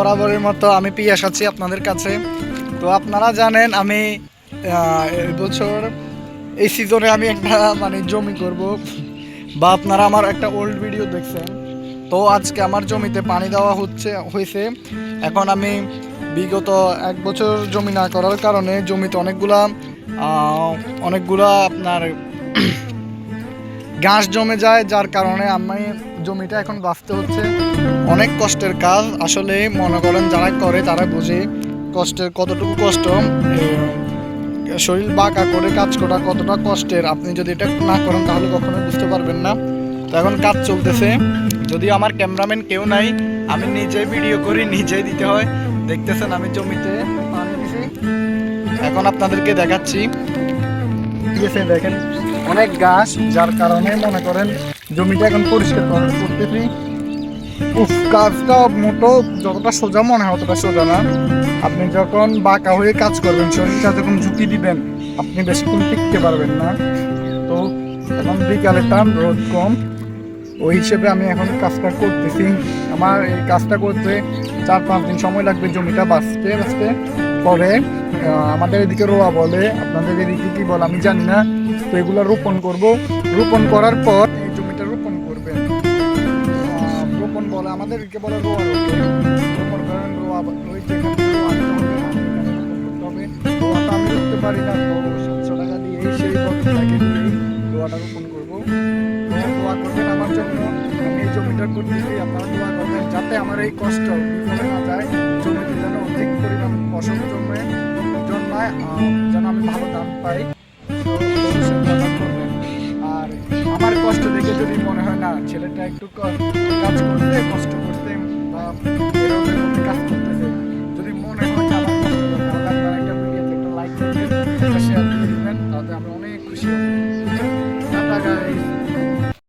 বরাবরের মতো আমি পিয়াস আছি আপনাদের কাছে। তো আপনারা জানেন আমি এবছর এই সিজনে আমি একটা মানে জমি করব, বা আপনারা আমার একটা ওল্ড ভিডিও দেখছেন। তো আজকে আমার জমিতে পানি দেওয়া হয়েছে। এখন আমি বিগত 1 বছর জমি না করার কারণে জমিতে অনেকগুলা আপনার ঘাস জমে যায়, যার কারণে আমি জমিটা এখন বাঁচতে হচ্ছে। অনেক কষ্টের কাজ আসলে, মনে করেন যারা করে তারা বুঝে কতটুকু কষ্ট। শরীর বাঁকা করে কাজ করা কতটা কষ্টের, আপনি যদি এটা না করেন তাহলে কখনোই বুঝতে পারবেন না। তো এখন কাজ চলতেছে, যদি আমার ক্যামেরাম্যান কেউ নাই, আমি নিজেই ভিডিও করি, নিজেই দিতে হয়। দেখতেছেন আমি জমিতে পানি দিছি, এখন আপনাদেরকে দেখাচ্ছি। দেখেন অনেক ঘাস, যার কারণে মনে করেন জমিটা এখন পরিষ্কার করতেছি। কাজটা মোটো যতটা সোজা মনে হয় অতটা সোজা না। আপনি যখন বাঁকা হয়ে কাজ করবেন, শরীরটা যখন ঝুঁকি দিবেন, আপনি বেশিক্ষণ টিকতে পারবেন না। তো এখন বিকালের টাইম, রোদ কম, ওই হিসেবে আমি এখন কাজটা করতেছি। আমার এই কাজটা করতে 4-5 দিন সময় লাগবে জমিটা বাঁচতে বাঁচতে। পরে আমাদের এদিকে রোয়া বলে, আপনাদের এদিকে কি বলে আমি জানি না। তো এগুলো রোপণ করব, রোপণ করার পর এই জমিটা রোপণ করবেন। রোপণ বলে, আমাদের এদিকে বলে রোয়া। রোপণ করেন রোয়া, ওই যেখানে রোয়াটা আমি রুখতে পারি না, তো 700 টাকা দিয়ে সেই পদ্ধতিটাকে দিয়েই রোয়াটা রোপণ করবো। দোয়া করবেন আমার জন্য, আমি এই জমিটা করতেছি, আপনারা দোয়া করবেন যাতে আমার এই কষ্ট বিফলে না যায়, জমিতে যেন অধিক পরিমাণ ফসল জন্মায়, যেন আমি ভালো দাম পাই। করবেন। আর আমার কষ্ট দেখে যদি মনে হয় না ছেলেটা একটু কাজ করতে কষ্ট করতে বা এরকমের মধ্যে কাজ করতেছে, যদি মনে হয় যে আমার কষ্ট করতে, তাহলে আপনারা একটা ভিডিওতে একটা লাইক করবেন, একটা শেয়ার করে দিবেন, তাতে আমি অনেক খুশি হব।